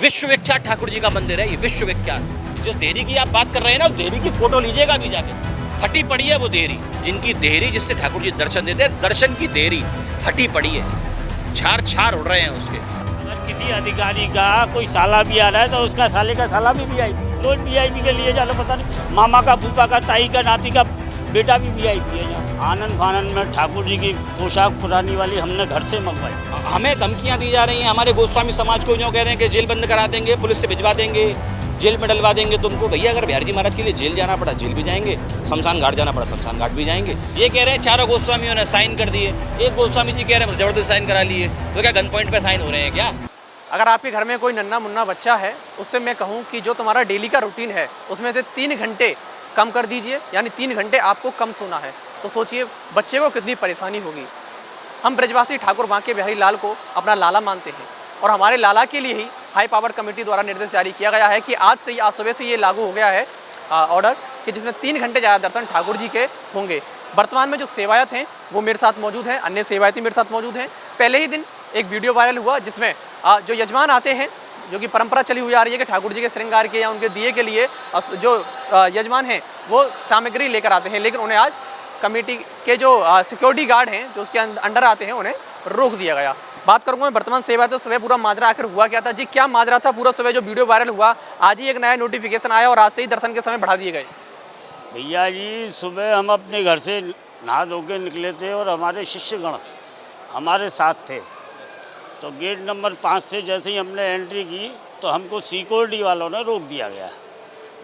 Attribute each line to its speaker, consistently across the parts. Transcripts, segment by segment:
Speaker 1: विश्वविख्यात ठाकुर जी का मंदिर है ये, विश्वविख्यात। जिस देहरी की आप बात कर रहे हैं ना, उस देहरी की फोटो लीजिएगा अभी जाके। फटी पड़ी है वो देहरी, जिनकी देहरी जिससे ठाकुर जी दर्शन देते हैं, दर्शन की देहरी फटी पड़ी है, छार छार उड़ रहे हैं उसके।
Speaker 2: अगर किसी अधिकारी का कोई साला भी आ रहा है तो उसका साले का साला भी वीआईपी, रोज वीआईपी के लिए जाना, पता नहीं मामा का, फूफा का, ताई का, नाती का बेटा भी वीआईपी है यहाँ। आनंद फानंद में ठाकुर जी की पोशाक पुरानी वाली हमने घर से मंगवाई।
Speaker 1: हमें धमकियां दी जा रही हैं, हमारे गोस्वामी समाज को जो कह रहे हैं कि जेल बंद करा देंगे, पुलिस से भिजवा देंगे, जेल में डलवा देंगे तुमको। भैया अगर बिहारी जी महाराज के लिए जेल जाना पड़ा जेल भी जाएंगे, शमशान घाट जाना पड़ा शमशान घाट भी जाएंगे। ये कह रहे हैं चारों गोस्वामियों ने साइन कर दिए, एक गोस्वामी जी कह रहे हैं जबरदस्त साइन करा लिए, तो क्या गन पॉइंट पे साइन हो रहे हैं क्या?
Speaker 3: अगर आपके घर में कोई नन्ना मुन्ना बच्चा है, उससे मैं कहूँ कि जो तुम्हारा डेली का रूटीन है उसमें से 3 घंटे कम कर दीजिए, यानी 3 घंटे आपको कम सोना है, तो सोचिए बच्चे को कितनी परेशानी होगी। हम ब्रजवासी ठाकुर बांके बिहारी लाल को अपना लाला मानते हैं और हमारे लाला के लिए ही हाई पावर कमेटी द्वारा निर्देश जारी किया गया है कि आज सुबह से ये लागू हो गया है ऑर्डर कि जिसमें 3 घंटे ज़्यादा दर्शन ठाकुर जी के होंगे। वर्तमान में जो सेवायत हैं वो मेरे साथ मौजूद हैं, अन्य सेवायतें मेरे साथ मौजूद हैं। पहले ही दिन एक वीडियो वायरल हुआ जिसमें जो यजमान आते हैं, जो कि परंपरा चली हुई आ रही है कि ठाकुर जी के श्रृंगार के या उनके दिए के लिए जो यजमान हैं वो सामग्री लेकर आते हैं, लेकिन उन्हें आज कमेटी के जो सिक्योरिटी गार्ड हैं जो उसके अंडर आते हैं उन्हें रोक दिया गया। बात करूँगा मैं वर्तमान सेवा तो सुबह पूरा माजरा आखिर हुआ क्या था जी, क्या माजरा था पूरा सुबह जो वीडियो वायरल हुआ? आज ही एक नया नोटिफिकेशन आया और आज से ही दर्शन के समय बढ़ा दिए गए।
Speaker 2: भैया जी सुबह हम अपने घर से नहा धो के निकले थे और हमारे शिष्यगण हमारे साथ थे, तो गेट नंबर 5 से जैसे ही हमने एंट्री की तो हमको सिक्योरिटी वालों ने रोक दिया गया।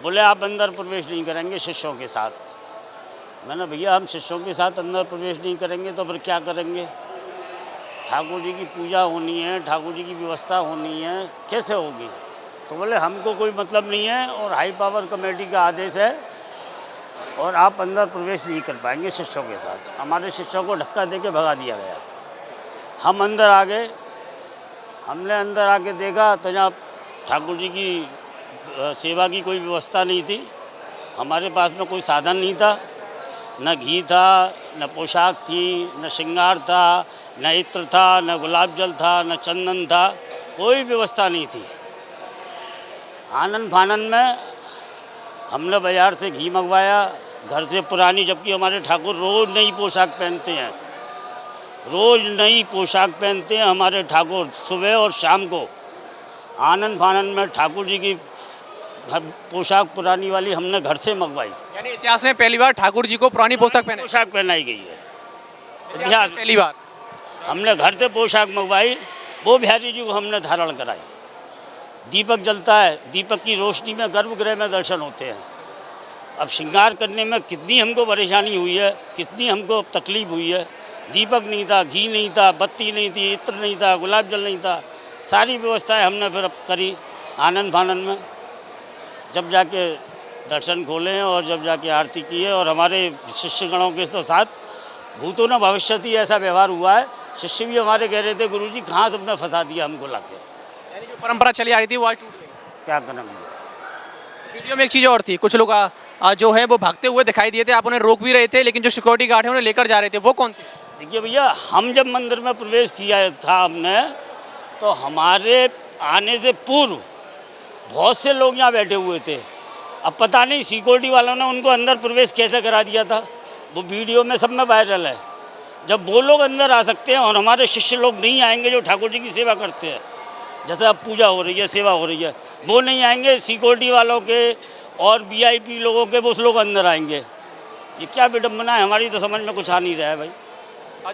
Speaker 2: बोले आप अंदर प्रवेश नहीं करेंगे शिष्यों के साथ। मैंने भैया हम शिष्यों के साथ अंदर प्रवेश नहीं करेंगे तो फिर क्या करेंगे? ठाकुर जी की पूजा होनी है, ठाकुर जी की व्यवस्था होनी है, कैसे होगी? तो बोले हमको कोई मतलब नहीं है और हाई पावर कमेटी का आदेश है और आप अंदर प्रवेश नहीं कर पाएंगे शिष्यों के साथ। हमारे शिष्यों को धक्का दे के भगा दिया गया। हम अंदर आ गए, हमने अंदर आके देखा तो जहाँ ठाकुर जी की सेवा की कोई व्यवस्था नहीं थी, हमारे पास में कोई साधन नहीं था, न घी था, न पोशाक थी, न श्रृंगार था, न इत्र था, न गुलाब जल था, न चंदन था, कोई व्यवस्था नहीं थी। आनंद फानंद में हमने बाज़ार से घी मंगवाया, घर से पुरानी, जबकि हमारे ठाकुर रोज़ नई पोशाक पहनते हैं, रोज़ नई पोशाक पहनते हैं हमारे ठाकुर। सुबह और शाम को आनंद फानंद में ठाकुर जी की पोशाक पुरानी वाली हमने घर से मंगवाई।
Speaker 3: यानी इतिहास में पहली बार ठाकुर जी को पुरानी पोशाक
Speaker 2: पहनाई गई है।
Speaker 3: इतिहास में पहली बार
Speaker 2: हमने घर से पोशाक मंगवाई, वो बिहारी जी को हमने धारण कराई। दीपक जलता है, दीपक की रोशनी में गर्भगृह में दर्शन होते हैं। अब श्रृंगार करने में कितनी हमको परेशानी हुई है, कितनी हमको तकलीफ़ हुई है। दीपक नहीं था, घी नहीं था, बत्ती नहीं थी, इत्र नहीं था, गुलाब जल नहीं था, सारी व्यवस्थाएं हमने फिर करी आनंद फानंद में। जब जाके दर्शन खोले और जब जाके आरती की है और हमारे शिष्यगणों के तो साथ भूतों न भविष्यति ऐसा व्यवहार हुआ है। शिष्य भी हमारे कह रहे थे गुरुजी कहाँ तुमने फंसा दिया हमको लाके।
Speaker 3: यानी जो परंपरा चली आ रही थी वो आज टूट गई।
Speaker 2: क्या करेंगे?
Speaker 3: वीडियो में एक चीज़ और थी, कुछ लोग जो है वो भागते हुए दिखाई दिए थे, आप उन्हें रोक भी रहे थे, लेकिन जो सिक्योरिटी गार्ड है उन्हें लेकर जा रहे थे, वो कौन थे?
Speaker 2: देखिए भैया, हम जब मंदिर में प्रवेश किया था हमने, तो हमारे आने से पूर्व बहुत से लोग यहाँ बैठे हुए थे। अब पता नहीं सिक्योरिटी वालों ने उनको अंदर प्रवेश कैसे करा दिया था, वो वीडियो में सब में वायरल है। जब वो लोग अंदर आ सकते हैं और हमारे शिष्य लोग नहीं आएंगे जो ठाकुर जी की सेवा करते हैं, जैसे अब पूजा हो रही है, सेवा हो रही है, वो नहीं आएंगे, सिक्योरिटी वालों के और वीआईपी लोगों के वो लोग अंदर आएंगे। ये क्या विडम्बना है, हमारी तो समझ में कुछ आ नहीं रहा है भाई।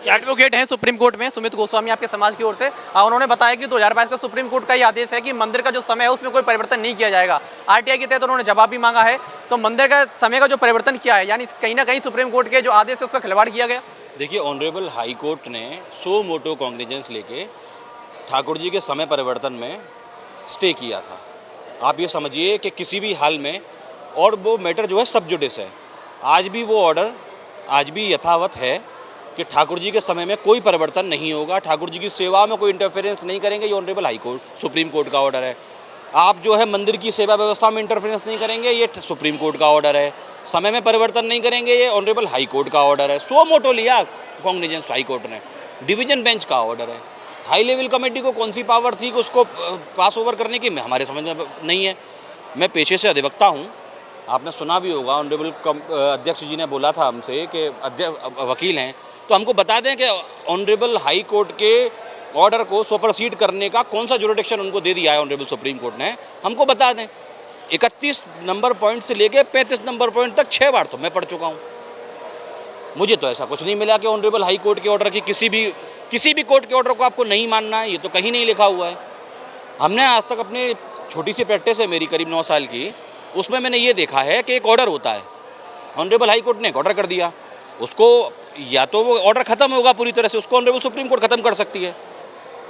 Speaker 3: एडवोकेट हैं सुप्रीम कोर्ट में सुमित गोस्वामी आपके समाज की ओर से, उन्होंने बताया कि 2022 का सुप्रीम कोर्ट का ये आदेश है कि मंदिर का जो समय है उसमें कोई परिवर्तन नहीं किया जाएगा। आरटीआई के तहत उन्होंने जवाब भी मांगा है, तो मंदिर का समय का जो परिवर्तन किया है, यानी कहीं ना कहीं सुप्रीम कोर्ट के जो आदेश है उसका खिलवाड़ किया गया।
Speaker 1: देखिए, ऑनरेबल हाई कोर्ट ने सो मोटो कॉग्निजेंस लेके ठाकुर जी के समय परिवर्तन में स्टे किया था। आप ये समझिए कि किसी भी हाल में, और वो मैटर जो है सब जुडिस है, आज भी वो ऑर्डर आज भी यथावत है कि ठाकुर जी के समय में कोई परिवर्तन नहीं होगा, ठाकुर जी की सेवा में कोई इंटरफेरेंस नहीं करेंगे। ये honourable high court supreme court का ऑर्डर है। आप जो है मंदिर की सेवा व्यवस्था में इंटरफेरेंस नहीं करेंगे, ये सुप्रीम कोर्ट का ऑर्डर है। समय में परिवर्तन नहीं करेंगे, ये ऑनरेबल हाई कोर्ट का ऑर्डर है। सो मोटो लिया कॉग्निजेंस हाई कोर्ट ने, डिवीजन बेंच का ऑर्डर है। हाई लेवल कमेटी को कौन सी पावर थी कि उसको पास ओवर करने की, हमारे समझ में नहीं है। मैं पेशे से अधिवक्ता हूँ, आपने सुना भी होगा ऑनरेबल अध्यक्ष जी ने बोला था हमसे कि वकील हैं, तो हमको बता दें कि ऑनरेबल हाई कोर्ट के ऑर्डर को सुपरसीड करने का कौन सा जुरिडिक्शन उनको दे दिया है ऑनरेबल सुप्रीम कोर्ट ने, हमको बता दें। 31 नंबर पॉइंट से लेके 35 नंबर पॉइंट तक 6 बार तो मैं पढ़ चुका हूँ। मुझे तो ऐसा कुछ नहीं मिला कि ऑनरेबल हाई कोर्ट के ऑर्डर की किसी भी कोर्ट के ऑर्डर को आपको नहीं मानना है, ये तो कहीं नहीं लिखा हुआ है। हमने आज तक अपने छोटी सी प्रैक्टिस है मेरी करीब 9 साल की, उसमें मैंने ये देखा है कि एक ऑर्डर होता है, ऑनरेबल हाई कोर्ट ने एक ऑर्डर कर दिया, उसको या तो वो ऑर्डर ख़त्म होगा पूरी तरह से, उसको ऑनरेबल सुप्रीम कोर्ट ख़त्म कर सकती है।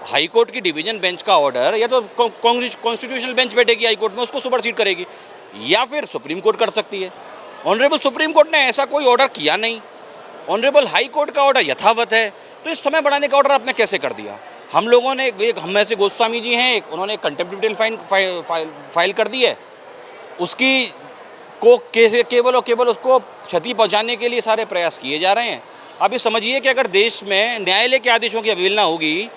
Speaker 1: हाई कोर्ट की डिवीजन बेंच का ऑर्डर या तो कॉन्स्टिट्यूशनल बेंच बैठेगी हाई कोर्ट में, उसको सुपरसीड करेगी, या फिर सुप्रीम कोर्ट कर सकती है। ऑनरेबल सुप्रीम कोर्ट ने ऐसा कोई ऑर्डर किया नहीं, ऑनरेबल हाई कोर्ट का ऑर्डर यथावत है, तो इस समय बढ़ाने का ऑर्डर आपने कैसे कर दिया? हम लोगों ने एक, हम में से गोस्वामी जी हैं, एक उन्होंने कंटेम्प्ट पिटीशन फाइल कर दी है, उसकी को केवल और केवल उसको क्षति पहुंचाने के लिए सारे प्रयास किए जा रहे हैं। आप ये समझिए कि अगर देश में न्यायालय के आदेशों की अवहेलना होगी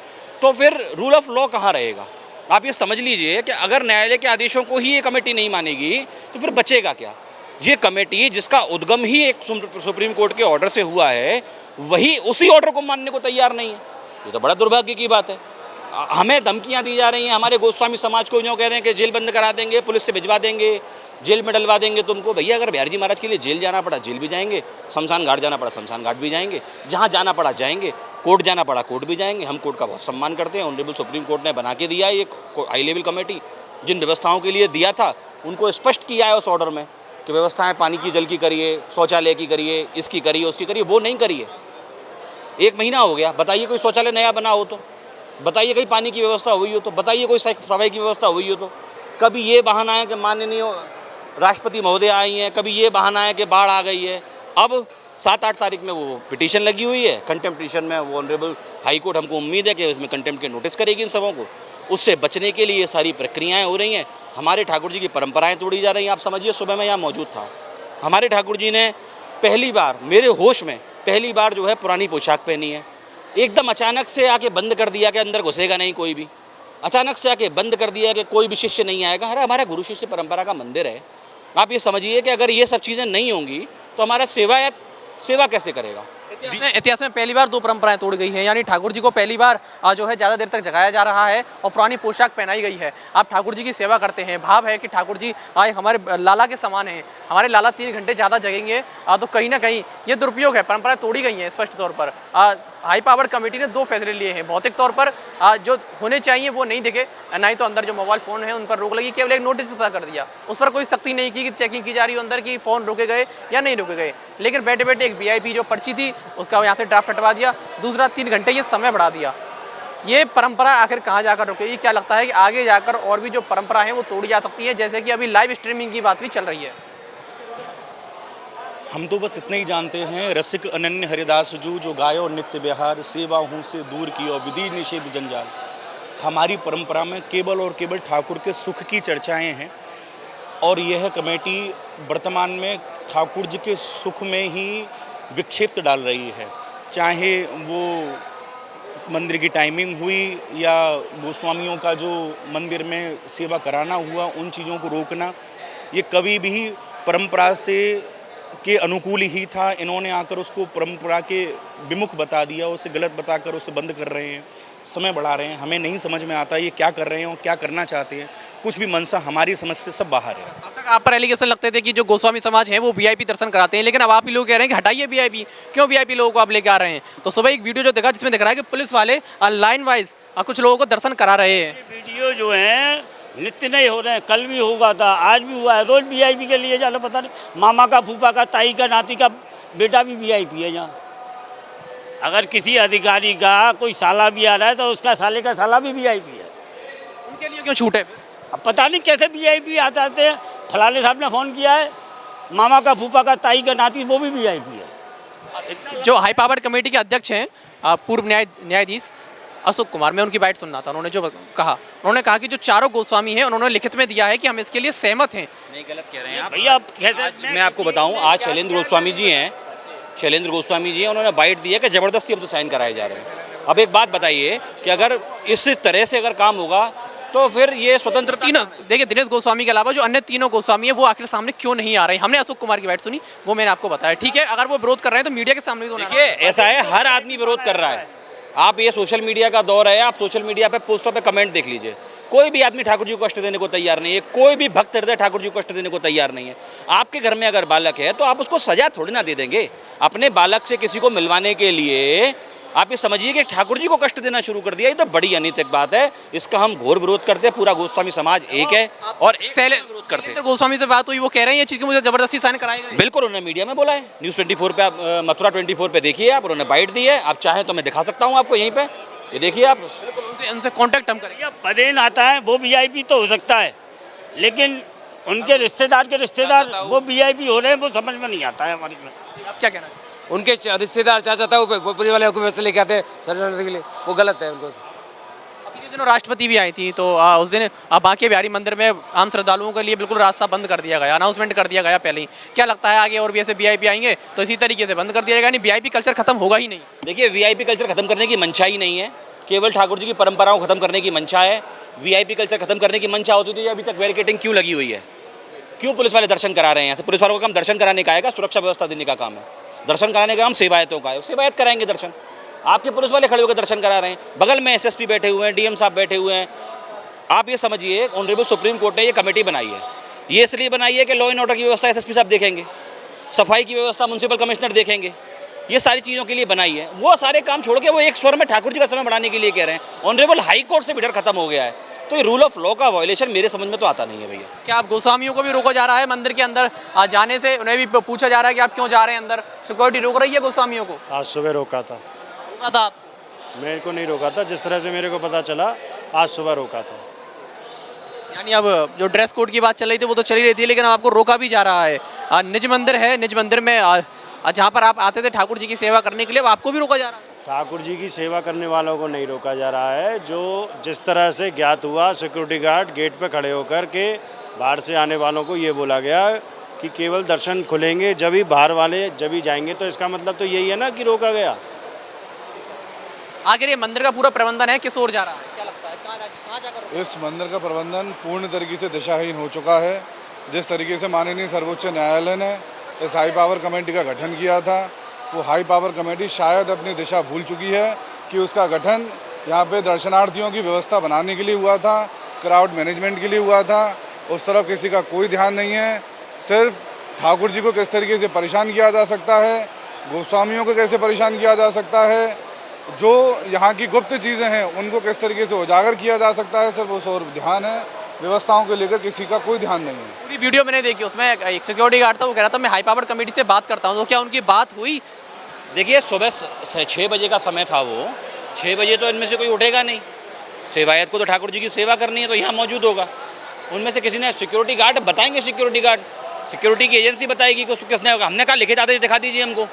Speaker 1: तो फिर रूल ऑफ लॉ कहाँ रहेगा? आप ये समझ लीजिए कि अगर न्यायालय के आदेशों को ही ये कमेटी नहीं मानेगी तो फिर बचेगा क्या? ये कमेटी जिसका उद्गम ही एक सुप्रीम कोर्ट के ऑर्डर से हुआ है, वही उसी ऑर्डर को मानने को तैयार नहीं है। ये तो बड़ा दुर्भाग्य की बात है। हमें धमकियां दी जा रही हैं, हमारे गोस्वामी समाज को जो कह रहे हैं कि जेल बंद करा देंगे, पुलिस से भिजवा देंगे, जेल में डलवा देंगे तुमको। भैया अगर बिहारी जी महाराज के लिए जेल जाना पड़ा जेल भी जाएंगे, शमशान घाट जाना पड़ा शमशान घाट भी जाएंगे, जहाँ जाना पड़ा जाएंगे, कोर्ट जाना पड़ा कोर्ट भी जाएंगे। हम कोर्ट का बहुत सम्मान करते हैं। ऑनरेबल सुप्रीम कोर्ट ने बना के दिया है ये हाई लेवल कमेटी, जिन व्यवस्थाओं के लिए दिया था उनको स्पष्ट किया है उस ऑर्डर में कि व्यवस्थाएं पानी की जल की करिए, शौचालय की करिए, इसकी करिए उसकी करिए, वो नहीं करिए। 1 महीना हो गया, बताइए कोई शौचालय नया बना हो तो, बताइए कहीं पानी की व्यवस्था हुई हो तो, बताइए कोई सफाई की व्यवस्था हुई हो तो। कभी ये बहाना है कि माननीय राष्ट्रपति महोदय आई हैं, कभी ये बहाना है कि बाढ़ आ गई है। अब 7-8 तारीख में वो पिटीशन लगी हुई है, कंटेम्प्ट पिटीशन में वो ऑनरेबल हाई कोर्ट, हमको उम्मीद है कि उसमें कंटेम्प्ट के नोटिस करेगी इन सबों को। उससे बचने के लिए ये सारी प्रक्रियाएँ हो रही हैं। हमारे ठाकुर जी की परंपराएँ तोड़ी जा रही हैं। आप समझिए, सुबह मैं यहाँ मौजूद था, हमारे ठाकुर जी ने पहली बार मेरे होश में पहली बार जो है पुरानी पोशाक पहनी है। एकदम अचानक से आके बंद कर दिया कि अंदर घुसेगा नहीं कोई भी, अचानक से आके बंद कर दिया कि कोई भी शिष्य नहीं आएगा। अरे हमारा गुरु शिष्य परंपरा का मंदिर है। आप ये समझिए कि अगर ये सब चीज़ें नहीं होंगी तो हमारा सेवा कैसे करेगा?
Speaker 3: इतिहास में पहली बार 2 परंपराएं तोड़ गई हैं, यानी ठाकुर जी को पहली बार जो है ज़्यादा देर तक जगाया जा रहा है और पुरानी पोशाक पहनाई गई है। आप ठाकुर जी की सेवा करते हैं, भाव है कि ठाकुर जी आए हमारे लाला के समान हैं, हमारे लाला 3 घंटे ज़्यादा जगेंगे, तो कहीं ना कहीं ये दुरुपयोग है, परंपराएं तोड़ी गई हैं स्पष्ट तौर पर। हाई पावर्ड कमेटी ने 2 फैसले लिए हैं। भौतिक तौर पर जो होने चाहिए वो नहीं दिखे, ना ही तो अंदर जो मोबाइल फ़ोन है उन पर रोक लगी, केवल एक नोटिस कर दिया, उस पर कोई सख्ती नहीं की कि चेकिंग की जा रही हो अंदर की फ़ोन रोके गए या नहीं रोके गए। लेकिन बैठे बैठे एक VIP जो पर्ची थी उसका यहाँ से ड्राफ्ट हटवा दिया, दूसरा 3 घंटे ये समय बढ़ा दिया। ये परंपरा आखिर कहाँ जाकर रुकेगी? क्या लगता है कि आगे जाकर और भी जो परंपरा है वो तोड़ी जा सकती है, जैसे कि अभी लाइव स्ट्रीमिंग की बात भी चल रही है?
Speaker 4: हम तो बस इतना ही जानते हैं, रसिक अनन्य हरिदास जो गायो नित्य विहार, सेवा हूँ से दूर की और विधि निषेध जंजाल। हमारी परंपरा में केवल और केवल ठाकुर के सुख की चर्चाएं हैं और यह कमेटी वर्तमान में ठाकुर जी के सुख में ही विक्षेप डाल रही है। चाहे वो मंदिर की टाइमिंग हुई या गोस्वामियों का जो मंदिर में सेवा कराना हुआ, उन चीज़ों को रोकना ये कभी भी परंपरा से के अनुकूल ही था। इन्होंने आकर उसको परंपरा के विमुख बता दिया, उसे गलत बताकर उसे बंद कर रहे हैं, समय बढ़ा रहे हैं। हमें नहीं समझ में आता ये क्या कर रहे हैं और क्या करना चाहते हैं। कुछ भी मनसा हमारी समझ से सब बाहर है।
Speaker 3: अब तक आप पर एलिगेशन लगते थे कि जो गोस्वामी समाज है वो VIP दर्शन कराते हैं, लेकिन अब आप ही लोग कह रहे हैं कि हटाइए VIP, क्यों VIP लोगों को आप लेके आ रहे हैं? तो सुबह एक वीडियो जो देखा जिसमें दिख रहा है कि पुलिस वाले लाइन वाइज कुछ लोगों को दर्शन करा रहे हैं।
Speaker 2: वीडियो जो है नित्य नहीं हो रहे हैं, कल भी होगा था, आज भी हुआ है। रोज VIP के लिए जाना, पता नहीं मामा का, फूफा का, ताई का, नाती का बेटा भी VIP है यहाँ। अगर किसी अधिकारी का कोई साला भी आ रहा है तो उसका साले का साला भी VIP है।
Speaker 3: उनके लिए क्यों छूट है?
Speaker 2: अब पता नहीं कैसे VIP आ जाते हैं। फलाने साहब ने फ़ोन किया है, मामा का, फूफा का, ताई का, नाती, वो भी VIP है।
Speaker 3: जो हाई पावर्ड कमेटी के अध्यक्ष हैं पूर्व न्यायाधीश अशोक कुमार, मैं उनकी बाइट सुनना था। उन्होंने जो उन्होंने कहा कि जो चारों गोस्वामी हैं उन्होंने लिखित में दिया है कि हम इसके लिए सहमत हैं।
Speaker 1: नहीं, गलत कह रहे हैं आप
Speaker 2: भैया। कैसे
Speaker 1: मैं आपको बताऊं, आज शैलेंद्र गोस्वामी जी हैं, उन्होंने बाइट दी है कि ज़बरदस्ती हम तो साइन कराए जा रहे हैं। अब एक बात बताइए कि अगर इस तरह से अगर काम होगा तो फिर ये स्वतंत्रता
Speaker 3: तीनों देखिए, दिनेश गोस्वामी के अलावा जो अन्य तीनों गोस्वामी है वो आखिर सामने क्यों नहीं आ रहे हैं? हमने अशोक कुमार की बात सुनी, वो मैंने आपको बताया। ठीक है, अगर वो विरोध कर रहे हैं तो मीडिया के सामने भी तो
Speaker 1: देखिए ऐसा है, हर आदमी विरोध कर रहा है। आप ये सोशल मीडिया का दौर है, आप सोशल मीडिया पे पोस्टों पे कमेंट देख लीजिए, कोई भी आदमी ठाकुर जी को कष्ट देने को तैयार नहीं है, कोई भी भक्त हृदय ठाकुर जी को कष्ट देने को तैयार नहीं है। आपके घर में अगर बालक है तो आप उसको सजा थोड़ी ना दे देंगे। अपने बालक से किसी को मिलवाने के लिए आप ये समझिए कि ठाकुर जी को कष्ट देना शुरू कर दिया, ये तो बड़ी अनैतिक बात है। इसका हम घोर विरोध करते हैं, पूरा गोस्वामी समाज एक है और एक विरोध करते हैं।
Speaker 3: गोस्वामी से बात हुई, वो कह रहे हैं ये चीज़ की मुझे जबरदस्ती साइन कराएगा।
Speaker 1: बिल्कुल, उन्होंने मीडिया में बोला है, न्यूज़ 24 पे आप मथुरा 24 पे देखिए आप, उन्होंने बाइट दी है। आप चाहें तो मैं दिखा सकता हूँ आपको यहीं पे, ये देखिए आप।
Speaker 3: उनसे कांटेक्ट हम करेंगे।
Speaker 2: पदेन आता है वो वीआईपी तो हो सकता है, लेकिन उनके रिश्तेदार के रिश्तेदार वो वीआईपी हो रहे हैं, वो समझ में नहीं आता है हमारी में।
Speaker 3: आप क्या कहना है?
Speaker 5: उनके रिश्तेदार चाचा था वो पूरी वाले को व्यवस्था लेके आते हैं सर्जन के लिए, वो गलत है उनको।
Speaker 3: अभी के दिनों राष्ट्रपति भी आई थी, तो उस दिन बांके बिहारी मंदिर में आम श्रद्धालुओं के लिए बिल्कुल रास्ता बंद कर दिया गया, अनाउंसमेंट कर दिया गया पहले ही। क्या लगता है आगे और भी ऐसे वीआईपी आएंगे तो इसी तरीके से बंद कर दिया जाएगा? नहीं, वीआईपी कल्चर खत्म होगा ही नहीं।
Speaker 1: देखिए वीआईपी कल्चर खत्म करने की मंशा ही नहीं है, केवल ठाकुर जी की परंपराओं को खत्म करने की मंशा है। वीआईपी कल्चर खत्म करने की मंशा होती थी, अभी तक बैरिकेडिंग क्यों लगी हुई है? क्यों पुलिस वाले दर्शन करा रहे हैं? पुलिस वालों का काम दर्शन कराने का आएगा, सुरक्षा व्यवस्था देने का काम है। दर्शन कराने का काम सेवायतों का है, सेवायत कराएंगे दर्शन। आपके पुलिस वाले खड़े होकर दर्शन करा रहे हैं, बगल में एसएसपी बैठे हुए हैं, डीएम साहब बैठे हुए हैं। आप ये समझिए, ऑनरेबल सुप्रीम कोर्ट ने ये कमेटी बनाई है, ये इसलिए बनाई है कि लॉ एंड ऑर्डर की व्यवस्था एसएसपी साहब देखेंगे, सफाई की व्यवस्था म्युनिसिपल कमिश्नर देखेंगे, ये सारी चीज़ों के लिए बनाई है। वो सारे काम छोड़ के वो एक स्वर में ठाकुर जी का समय बढ़ाने के लिए कह रहे हैं। ऑनरेबल हाई कोर्ट से भी डर खत्म हो गया है, तो ये रूल ऑफ लॉ का वायलेशन मेरे समझ में तो आता नहीं है भैया।
Speaker 3: क्या आप गोस्वामियों को भी रोका जा रहा है मंदिर के अंदर जाने से? उन्हें भी पूछा जा रहा है कि आप क्यों जा रहे हैं अंदर? सिक्योरिटी रोक रही है गोस्वामियों को?
Speaker 6: आज सुबह रोका था।
Speaker 3: रोका था आप?
Speaker 6: मेरे को नहीं रोका था, जिस तरह से मेरे को पता चला आज सुबह रोका था।
Speaker 3: यानी अब जो ड्रेस कोड की बात चल रही थी वो तो चली रही थी, लेकिन अब आपको रोका भी जा रहा है। निज मंदिर है, निज मंदिर में जहाँ पर आप आते थे ठाकुर जी की सेवा करने के लिए, अब आपको भी रोका जा रहा है?
Speaker 6: ठाकुर जी की सेवा करने वालों को नहीं रोका जा रहा है। जो जिस तरह से ज्ञात हुआ, सिक्योरिटी गार्ड गेट पे खड़े होकर के बाहर से आने वालों को ये बोला गया कि केवल दर्शन खुलेंगे जब ही बाहर वाले जब ही जाएंगे, तो इसका मतलब तो यही है ना कि रोका गया।
Speaker 3: आखिर ये मंदिर का पूरा प्रबंधन है किस ओर जा रहा है, क्या लगता है? कहाँ जाकर?
Speaker 7: इस मंदिर का प्रबंधन पूर्ण तरीके से दिशाहीन हो चुका है। जिस तरीके से माननीय सर्वोच्च न्यायालय ने इस हाई पावर कमेटी का गठन किया था, वो हाई पावर कमेटी शायद अपनी दिशा भूल चुकी है कि उसका गठन यहाँ पे दर्शनार्थियों की व्यवस्था बनाने के लिए हुआ था, क्राउड मैनेजमेंट के लिए हुआ था। उस तरफ किसी का कोई ध्यान नहीं है। सिर्फ ठाकुर जी को किस तरीके से परेशान किया जा सकता है, गोस्वामियों को कैसे परेशान किया जा सकता है, जो यहाँ की गुप्त चीज़ें हैं उनको किस तरीके से उजागर किया जा सकता है, सिर्फ उस और ध्यान है। व्यवस्थाओं को लेकर किसी का कोई ध्यान नहीं है।
Speaker 3: पूरी वीडियो मैंने देखी, उसमें एक सिक्योरिटी गार्ड था, वो कह रहा था मैं हाई पावर कमेटी से बात करता हूँ, तो क्या उनकी बात हुई?
Speaker 1: देखिए सुबह 6 बजे का समय था, वो 6 बजे तो इनमें से कोई उठेगा नहीं। सेवायत को तो ठाकुर जी की सेवा करनी है, तो यहाँ मौजूद होगा। उनमें से किसी ने, सिक्योरिटी गार्ड बताएंगे, सिक्योरिटी गार्ड सिक्योरिटी की एजेंसी बताएगी कि किसने होगा। हमने कहा लिखित आदेश दिखा दीजिए हमको।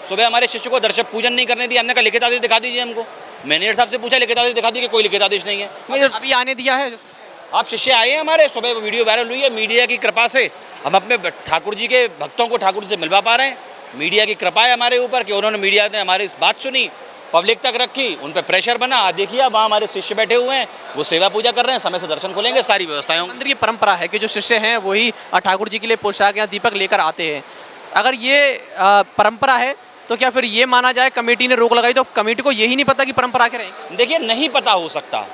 Speaker 1: सुबह हमारे शिष्य को दर्शक पूजन नहीं करने दिया, हमने कहा लिखित आदेश दिखा दीजिए हमको। मैनेजर साहब से पूछा, लिखित आदेश दिखा दीजिए, कोई लिखित आदेश नहीं है।
Speaker 3: अभी आने दिया है?
Speaker 1: आप शिष्य आए हैं हमारे, सुबह वीडियो वायरल हुई है, मीडिया की कृपा से हम अपने ठाकुर जी के भक्तों को ठाकुर जी से मिलवा पा रहे हैं। मीडिया की कृपा है हमारे ऊपर कि उन्होंने, मीडिया ने हमारी इस बात सुनी, पब्लिक तक रखी, उन पर प्रेशर बना। आज देखिए अब वहाँ हमारे शिष्य बैठे हुए हैं, वो सेवा पूजा कर रहे हैं, समय से दर्शन खोलेंगे, सारी व्यवस्थाएं होंगी।
Speaker 3: मंदिर की परंपरा है कि जो शिष्य हैं वही ठाकुर जी के लिए पोशाक या दीपक लेकर आते हैं। अगर ये परंपरा है तो क्या फिर ये माना जाए कमेटी ने रोक लगाई, तो कमेटी को यही नहीं पता कि परंपरा के रहेंगे?
Speaker 1: देखिए नहीं पता हो सकता।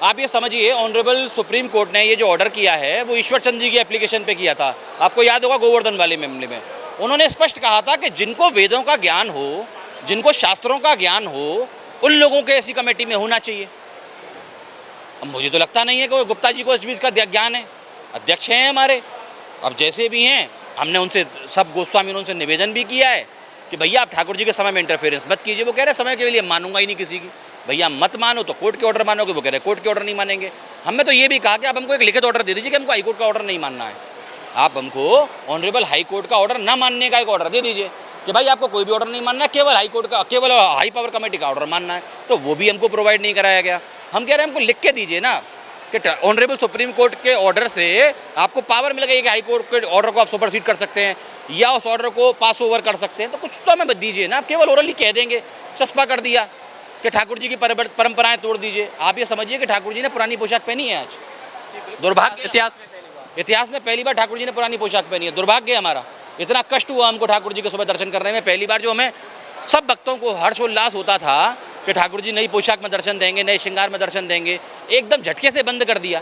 Speaker 1: आप ये समझिए, ऑनरेबल सुप्रीम कोर्ट ने ये जो ऑर्डर किया है वो ईश्वर चंद जी की एप्लीकेशन पे किया था। आपको याद होगा गोवर्धन वाले मामले में उन्होंने स्पष्ट कहा था कि जिनको वेदों का ज्ञान हो, जिनको शास्त्रों का ज्ञान हो, उन लोगों के ऐसी कमेटी में होना चाहिए। अब मुझे तो लगता नहीं है कि गुप्ता जी को इस चीज़ का ज्ञान है। अध्यक्ष हैं हमारे, अब जैसे भी हैं, हमने उनसे, सब गोस्वामी उनसे निवेदन भी किया है कि भैया आप ठाकुर जी के समय में इंटरफेरेंस मत कीजिए। वो कह रहे समय के लिए मानूंगा ही नहीं किसी की। भैया मत मानो तो कोर्ट के ऑर्डर मानोगे, वो कह रहे कोर्ट के ऑर्डर नहीं मानेंगे। हमने तो ये भी कहा कि आप हमको एक लिखित ऑर्डर दे दीजिए कि हमको हाई कोर्ट का ऑर्डर नहीं मानना है। आप हमको ऑनरेबल हाई कोर्ट का ऑर्डर ना मानने का एक ऑर्डर दे दीजिए कि भाई आपको कोई भी ऑर्डर नहीं मानना है, केवल हाई कोर्ट का, केवल हाई पावर कमेटी का ऑर्डर मानना है। तो वो भी हमको प्रोवाइड नहीं कराया गया। हम कह रहे हैं हमको लिख के दीजिए ना कि ऑनरेबल सुप्रीम कोर्ट के ऑर्डर से आपको पावर मिल गई कि हाई कोर्ट के ऑर्डर को आप सुपरसीड कर सकते हैं या उस ऑर्डर को पास ओवर कर सकते हैं। तो कुछ तो हमें दीजिए ना, आप केवल ओरली कह देंगे चस्पा कर दिया।
Speaker 8: कि ठाकुर जी की परंपराएं तोड़ दीजिए। आप ये समझिए कि ठाकुर जी ने पुरानी पोशाक पहनी है आज। दुर्भाग्य, इतिहास में पहली बार ठाकुर जी ने पुरानी पोशाक पहनी है। दुर्भाग्य हमारा, इतना कष्ट हुआ हमको ठाकुर जी के सुबह दर्शन करने में। पहली बार जो हमें सब भक्तों को हर्षोल्लास होता था कि ठाकुर जी नई पोशाक में दर्शन देंगे, नए श्रृंगार में दर्शन देंगे, एकदम झटके से बंद कर दिया।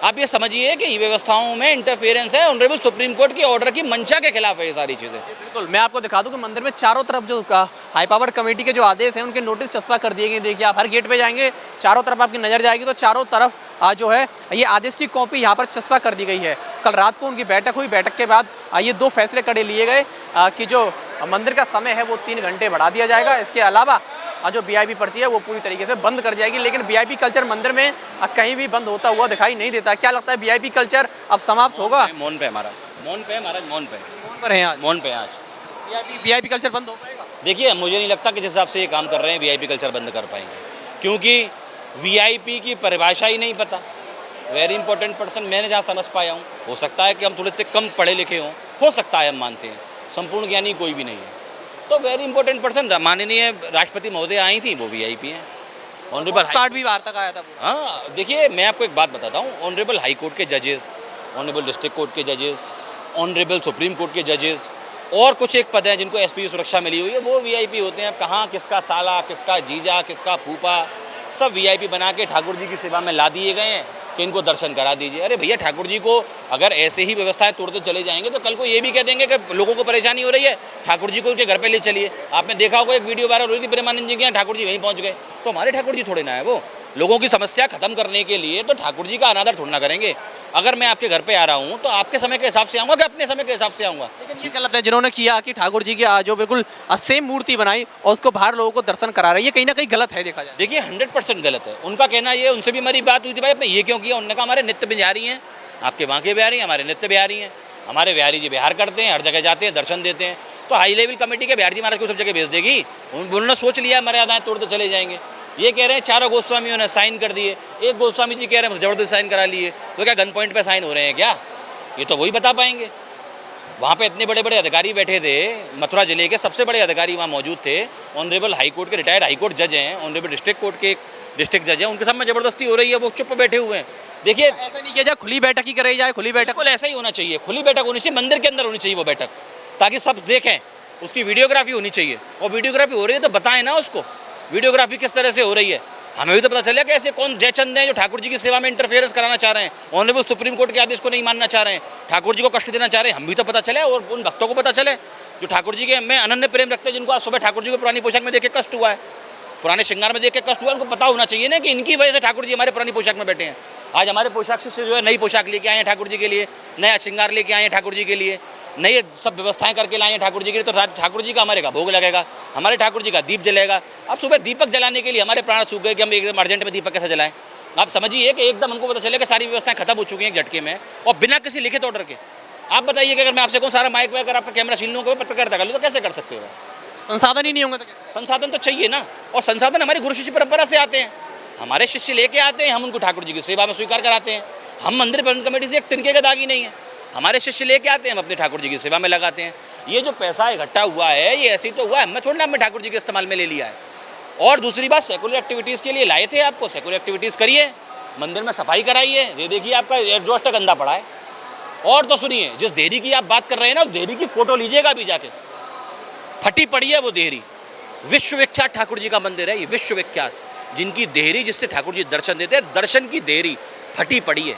Speaker 8: आप ये समझिए कि ये व्यवस्थाओं में इंटरफेरेंस है, ऑनरेबल सुप्रीम कोर्ट के ऑर्डर की मंशा के खिलाफ है ये सारी चीज़ें।
Speaker 3: बिल्कुल, मैं आपको दिखा दूं कि मंदिर में चारों तरफ जो हाई पावर कमेटी के जो आदेश हैं उनके नोटिस चस्पा कर दिए गए। देखिए, आप हर गेट पे जाएंगे, चारों तरफ आपकी नज़र जाएगी तो चारों तरफ जो है ये आदेश की कॉपी यहाँ पर चस्पा कर दी गई है। कल रात को उनकी बैठक हुई, बैठक के बाद ये 2 फैसले कड़े लिए गए कि जो मंदिर का समय है वो 3 घंटे बढ़ा दिया जाएगा। इसके अलावा जो वीआईपी पर्ची है वो पूरी तरीके से बंद कर जाएगी। लेकिन वीआईपी कल्चर मंदिर में कहीं भी बंद होता हुआ दिखाई नहीं देता। क्या लगता है, वीआईपी कल्चर अब समाप्त होगा?
Speaker 1: मौन पे हमारा, मौन पे महाराज, मौन पे,
Speaker 3: मौन पर हैं आज।
Speaker 1: मौन पे आज।
Speaker 3: वीआईपी कल्चर बंद हो पाएगा?
Speaker 1: देखिए, मुझे नहीं लगता कि जिस हिसाब से ये काम कर रहे हैं वीआईपी कल्चर बंद कर पाएंगे, क्योंकि वीआईपी की परिभाषा ही नहीं पता। वेरी इंपॉर्टेंट पर्सन मैंने जहाँ समझ पाया हूँ, हो सकता है कि हम थोड़े से कम पढ़े लिखे हों, हो सकता है, हम मानते हैं, संपूर्ण ज्ञानी कोई भी नहीं है। तो वेरी इंपॉर्टेंट पर्सन माननीय राष्ट्रपति महोदय आई थी, वो वीआईपी हैं। ऑनरेबल
Speaker 3: कार्ड भी बाहर तक आया था।
Speaker 1: हाँ, देखिए, मैं आपको एक बात बताता हूँ, ऑनरेबल हाई कोर्ट के जजेस, ऑनरेबल डिस्ट्रिक्ट कोर्ट के जजेस, ऑनरेबल सुप्रीम कोर्ट के जजेस और कुछ एक पद हैं जिनको एसपी की सुरक्षा मिली हुई है, वो वीआईपी होते हैं। कहाँ किसका साला, किसका जीजा, किसका फूफा, सब वीआईपी बना के ठाकुर जी की सेवा में ला दिए गए हैं कि इनको दर्शन करा दीजिए। अरे भैया, ठाकुर जी को अगर ऐसे ही व्यवस्थाएं तोड़ते चले जाएंगे तो कल को ये भी कह देंगे कि लोगों को परेशानी हो रही है, ठाकुर जी को उनके घर पे ले चलिए। आपने देखा होगा, एक वीडियो वायरल हो रही थी प्रेमानंद जी के यहाँ, ठाकुर जी वहीं पहुँच गए। तो हमारे ठाकुर जी थोड़े ना है वो। लोगों की समस्या खत्म करने के लिए तो ठाकुर जी का अनादर थोड़ा ना करेंगे। अगर मैं आपके घर पे आ रहा हूँ तो आपके समय के हिसाब से आऊँगा कि अपने समय के हिसाब से आऊँगा?
Speaker 3: लेकिन ये गलत है जिन्होंने किया कि ठाकुर जी की जो बिल्कुल सेम मूर्ति बनाई और उसको बाहर लोगों को दर्शन करा रही है, कहीं ना कहीं गलत है देखा जाए।
Speaker 1: देखिए, 100% गलत है। उनका कहना ये, उनसे भी हमारी बात हुई थी, भाई आपने ये क्यों किया? उन्होंने कहा हमारे नित्य बिहारी हैं, आपके वहाँ के बिहारी हैं, हमारे नित्य बिहारी हैं। हमारे बिहारी जी बिहार करते हैं, हर जगह जाते हैं, दर्शन देते हैं। तो हाई लेवल कमेटी के बिहारी जी महाराज को सब जगह भेज देगी। उन्होंने सोच लिया मर्यादाएं तोड़ते चले जाएंगे। ये कह रहे हैं चारों गोस्वामियों ने साइन कर दिए, एक गोस्वामी जी कह रहे हैं जबरदस्त साइन करा लिए। तो क्या गन पॉइंट पे साइन हो रहे हैं क्या? ये तो वही बता पाएंगे। वहाँ पे इतने बड़े बड़े अधिकारी बैठे थे, मथुरा जिले के सबसे बड़े अधिकारी वहाँ मौजूद थे। ऑनरेबल हाई कोर्ट के रिटायर्ड हाई कोर्ट जज हैं, ऑनरेबल डिस्ट्रिक्ट कोर्ट के डिस्ट्रिक्ट जज हैं, उनके सामने ज़बरदस्ती हो रही है, वो चुप बैठे हुए हैं। देखिए,
Speaker 3: ऐसा नहीं किया जाए, खुली बैठक ही कराई जाए। खुली बैठक
Speaker 1: बिल्कुल ऐसा ही होना चाहिए, खुली बैठक होनी चाहिए, मंदिर के अंदर होनी चाहिए वो बैठक, ताकि सब देखें। उसकी वीडियोग्राफी होनी चाहिए, और वीडियोग्राफी हो रही है तो बताएं ना उसको, वीडियोग्राफी किस तरह से हो रही है। हमें भी तो पता चला कि ऐसे कौन जयचंद हैं जो ठाकुर जी की सेवा में इंटरफेरेंस कराना चाह रहे हैं, ऑनरेबल सुप्रीम कोर्ट के आदेश को नहीं मानना चाह रहे हैं, ठाकुर जी को कष्ट देना चाह रहे हैं। हम भी तो पता चले और उन भक्तों को पता चले जो ठाकुर जी के में अनन्य प्रेम रखते हैं, जिनको आज सुबह ठाकुर जी को पुरानी पोशाक में देख के कष्ट हुआ है, पुराने श्रृंगार में देख के कष्ट हुआ है। उनको पता होना चाहिए ना कि इनकी वजह से ठाकुर जी हमारे पुरानी पोशाक में बैठे हैं। आज हमारे पोशाक से जो है नई पोशाक लेके आए हैं ठाकुर जी के लिए, नया श्रृंगार लेके आए हैं ठाकुर जी के लिए, नई सब व्यवस्थाएं करके लाए हैं ठाकुर जी के लिए। तो ठाकुर जी का हमारे का भोग लगेगा, हमारे ठाकुर जी का दीप जलेगा। अब सुबह दीपक जलाने के लिए हमारे प्राण सूख गए कि हम एकदम अर्जेंट में दीपक कैसे जलाएं। आप समझिए कि एकदम हमको पता चलेगा सारी व्यवस्थाएं खत्म हो चुकी हैं झटके में, और बिना किसी लिखित ऑर्डर के। आप बताइए कि अगर मैं आपसे कहूँ सारा माइक वगैरह आपका कैमरा छीन लूँ, पत्रकारिता कर लूँ, तो कैसे कर सकते हो?
Speaker 3: संसाधन ही नहीं होंगे तो कैसे?
Speaker 1: संसाधन तो चाहिए ना, और संसाधन हमारी गुरु शिष्य परंपरा से आते हैं, हमारे शिष्य लेके आते हैं, हम उनको ठाकुर जी की सेवा में स्वीकार कराते हैं। हम मंदिर प्रबंधन कमेटी से एक तिनके का दागी नहीं है, हमारे शिष्य लेके आते हैं, हम अपने ठाकुर जी की सेवा में लगाते हैं। ये जो पैसा इकट्ठा हुआ है ये ऐसे ही तो हुआ है, मैं थोड़ी ना अपने ठाकुर जी के इस्तेमाल में ले लिया है। और दूसरी बात, सेकुलर एक्टिविटीज़ के लिए लाए थे आपको, सेकुलर एक्टिविटीज़ करिए, मंदिर में सफाई कराइए। ये देखिए आपका एग्जॉस्ट गंदा पड़ा है। और तो सुनिए, जिस देहरी की आप बात कर रहे हैं ना, उस देहरी की फ़ोटो लीजिएगा अभी जाके, फटी पड़ी है वो देहरी। विश्वविख्यात ठाकुर जी का मंदिर है ये, विश्वविख्यात, जिनकी देहरी, जिससे ठाकुर जी दर्शन देते हैं, दर्शन की देहरी फटी पड़ी है,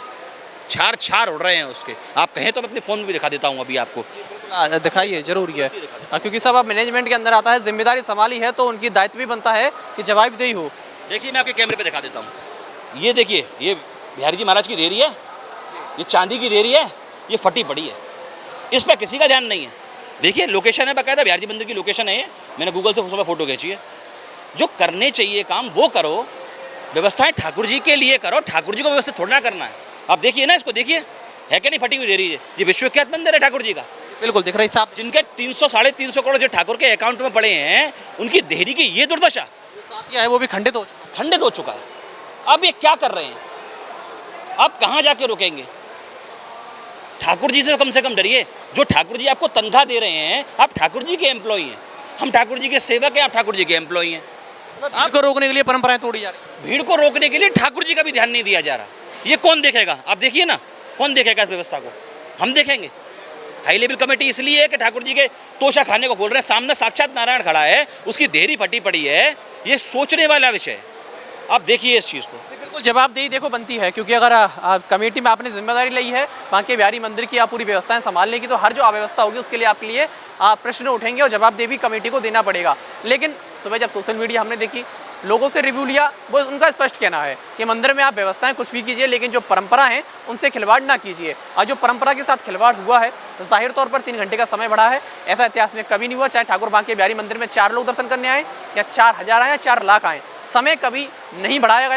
Speaker 1: छार छार उड़ रहे हैं उसके। आप कहें तो मैं अपने फ़ोन में भी दिखा देता हूँ अभी आपको।
Speaker 3: दिखाइए, जरूरी है, क्योंकि सब अब मैनेजमेंट के अंदर आता है, जिम्मेदारी संभाली है तो उनकी दायित्व भी बनता है कि जवाबदेही हो।
Speaker 1: देखिए, मैं आपके कैमरे पे दिखा देता हूँ। ये देखिए, ये बिहारी जी महाराज की देहरी है, ये चांदी की देहरी है, ये फटी पड़ी है, इस पर किसी का ध्यान नहीं है। देखिए, लोकेशन है बाकायदा, बिहारी जी मंदिर की लोकेशन है ये, मैंने गूगल से सुबह फ़ोटो खींची है। जो करने चाहिए काम वो करो, व्यवस्थाएं ठाकुर जी के लिए करो, ठाकुर जी को व्यवस्थित थोड़ा करना है। आप देखिए ना, इसको देखिए, है कि नहीं फटी हुई देहरी है? ये विश्वविख्यात मंदिर है ठाकुर जी का,
Speaker 3: बिल्कुल दिख रही साहब।
Speaker 1: जिनके 300 साढ़े 300 करोड़ जो ठाकुर के अकाउंट में पड़े हैं, उनकी देहरी की ये दुर्दशा,
Speaker 3: साथिया है वो भी खंडित
Speaker 1: हो चुका है। अब ये क्या कर रहे हैं? अब कहाँ जाके रुकेंगे? ठाकुर जी से कम डरिए। जो ठाकुर जी आपको तनख्वाह दे रहे हैं, आप ठाकुर जी के एम्प्लॉई हैं, हम ठाकुर जी के सेवक हैं, आप ठाकुर जी के एम्प्लॉई हैं।
Speaker 3: भीड़ को रोकने के लिए परंपराएं तोड़ी जा रही
Speaker 8: भीड़ को रोकने के लिए ठाकुर जी का भी ध्यान नहीं दिया जा रहा। ये कौन देखेगा? आप देखिए ना, कौन देखेगा इस व्यवस्था को? हम देखेंगे। हाई लेवल कमेटी इसलिए है कि ठाकुर जी के तोशा खाने को बोल रहे हैं, सामने साक्षात नारायण खड़ा है, उसकी देहरी फटी पड़ी है। ये सोचने वाला विषय है। आप देखिए इस चीज़ को।
Speaker 3: बिल्कुल जवाबदेही देखो बनती है, क्योंकि अगर कमेटी में आपने जिम्मेदारी ली है बांके बिहारी मंदिर की आप पूरी व्यवस्थाएं संभालने की, तो हर जो अव्यवस्था होगी उसके लिए आपके लिए प्रश्न उठेंगे और जवाबदेही भी कमेटी को देना पड़ेगा। लेकिन सुबह जब सोशल मीडिया हमने देखी, लोगों से रिव्यू लिया, वो उनका स्पष्ट कहना है कि मंदिर में आप व्यवस्थाएं कुछ भी कीजिए, लेकिन जो परंपरा है उनसे खिलवाड़ ना कीजिए। और जो परंपरा के साथ खिलवाड़ हुआ है, जाहिर तौर पर 3 घंटे का समय बढ़ा है। ऐसा इतिहास में कभी नहीं हुआ, चाहे ठाकुर बांके बिहारी मंदिर में 4 लोग दर्शन करने आए या 4000 आए या 4 लाख आए, समय कभी नहीं बढ़ाया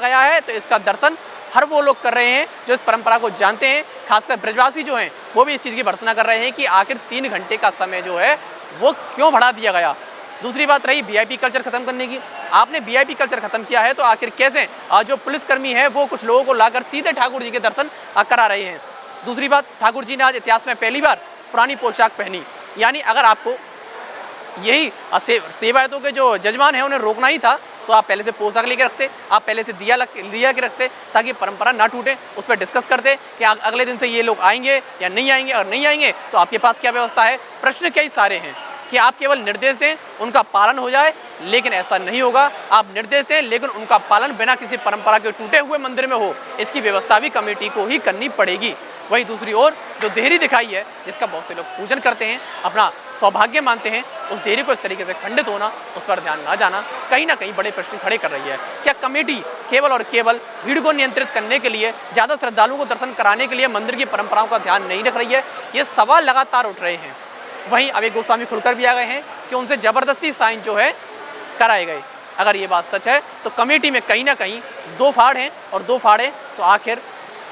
Speaker 3: गया है। तो इसका दर्शन हर वो लोग कर रहे हैं जो इस परंपरा को जानते हैं। खासकर ब्रजवासी जो हैं वो भी इस चीज़ की भर्त्सना कर रहे हैं कि आखिर 3 घंटे का समय जो है वो क्यों बढ़ा दिया गया। दूसरी बात रही वीआईपी कल्चर खत्म करने की। आपने वीआईपी कल्चर खत्म किया है तो आखिर कैसे जो पुलिसकर्मी है वो कुछ लोगों को लाकर सीधे ठाकुर जी के दर्शन करा रहे हैं। दूसरी बात, ठाकुर जी ने आज इतिहास में पहली बार पुरानी पोशाक पहनी। यानी अगर आपको यही सेवायतों के जो जजमान हैं उन्हें रोकना ही था तो आप पहले से पोशाक लेके रखते, आप पहले से दिया के रखते, ताकि परंपरा ना टूटे। उस पर डिस्कस करते कि अगले दिन से ये लोग आएंगे या नहीं आएंगे, और नहीं आएंगे तो आपके पास क्या व्यवस्था है। प्रश्न कई सारे हैं कि आप केवल निर्देश दें, उनका पालन हो जाए, लेकिन ऐसा नहीं होगा। आप निर्देश दें लेकिन उनका पालन बिना किसी परंपरा के टूटे हुए मंदिर में हो, इसकी व्यवस्था भी कमेटी को ही करनी पड़ेगी। वहीं दूसरी ओर जो देहरी दिखाई है, जिसका बहुत से लोग पूजन करते हैं, अपना सौभाग्य मानते हैं, उस देहरी को इस तरीके से खंडित होना, उस पर ध्यान ना जाना कहीं ना कहीं बड़े प्रश्न खड़े कर रही है। क्या कमेटी केवल और केवल भीड़ को नियंत्रित करने के लिए, ज़्यादा श्रद्धालुओं को दर्शन कराने के लिए मंदिर की परंपराओं का ध्यान नहीं रख रही है? ये सवाल लगातार उठ रहे हैं। वहीं अब एक गोस्वामी खुलकर भी आ गए हैं कि उनसे ज़बरदस्ती साइन जो है कराए गए। अगर ये बात सच है तो कमेटी में कहीं ना कहीं 2 फाड़ हैं, और 2 फाड़ हैं तो आखिर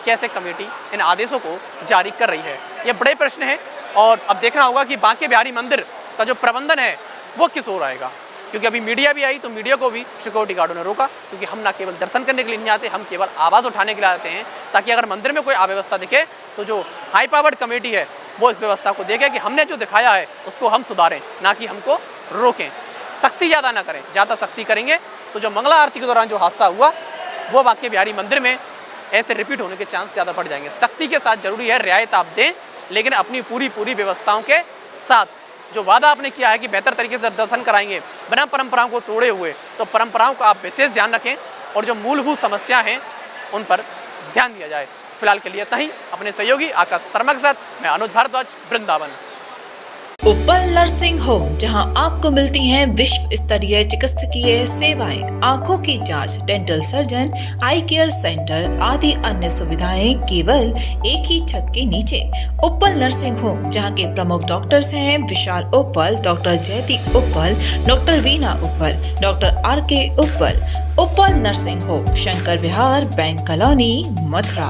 Speaker 3: कैसे कमेटी इन आदेशों को जारी कर रही है, ये बड़े प्रश्न हैं। और अब देखना होगा कि बांके बिहारी मंदिर का जो प्रबंधन है वो किस ओर आएगा, क्योंकि अभी मीडिया भी आई तो मीडिया को भी सिक्योरिटी गार्डों ने रोका, क्योंकि हम ना केवल दर्शन करने के लिए नहीं आते, हम केवल आवाज़ उठाने के लिए आते हैं, ताकि अगर मंदिर में कोई अव्यवस्था दिखे तो जो हाई पावर्ड कमेटी है वो इस व्यवस्था को देखे कि हमने जो दिखाया है उसको हम सुधारें, ना कि हमको रोकें। सख्ती ज़्यादा ना करें, ज़्यादा सख्ती करेंगे तो जो मंगला आरती के दौरान जो हादसा हुआ वो बांके बिहारी मंदिर में ऐसे रिपीट होने के चांस ज़्यादा बढ़ जाएंगे। सख्ती के साथ जरूरी है, रियायत आप दें, लेकिन अपनी पूरी व्यवस्थाओं के साथ। जो वादा आपने किया है कि बेहतर तरीके से दर्शन कराएंगे बिना परंपराओं को तोड़े हुए, तो परंपराओं का आप विशेष ध्यान रखें और जो मूलभूत समस्या हैं उन पर ध्यान दिया जाए। फिलहाल के लिए इतना ही। अपने सहयोगी आकाश शर्मा के साथ मैं अनुज भारद्वाज, वृंदावन।
Speaker 9: उपल नर्सिंग होम, जहां आपको मिलती हैं विश्व स्तरीय चिकित्सकीय सेवाएं, आंखों की जांच, डेंटल सर्जन, आई केयर सेंटर आदि अन्य सुविधाएं केवल एक ही छत के नीचे। उपल नर्सिंग होम, जहां के प्रमुख डॉक्टर्स हैं विशाल उप्पल, डॉक्टर जयति उप्पल, डॉक्टर वीना उप्पल, डॉक्टर RK उप्पल। उपल नर्सिंग होम, शंकर विहार, बैंक कॉलोनी, मथुरा।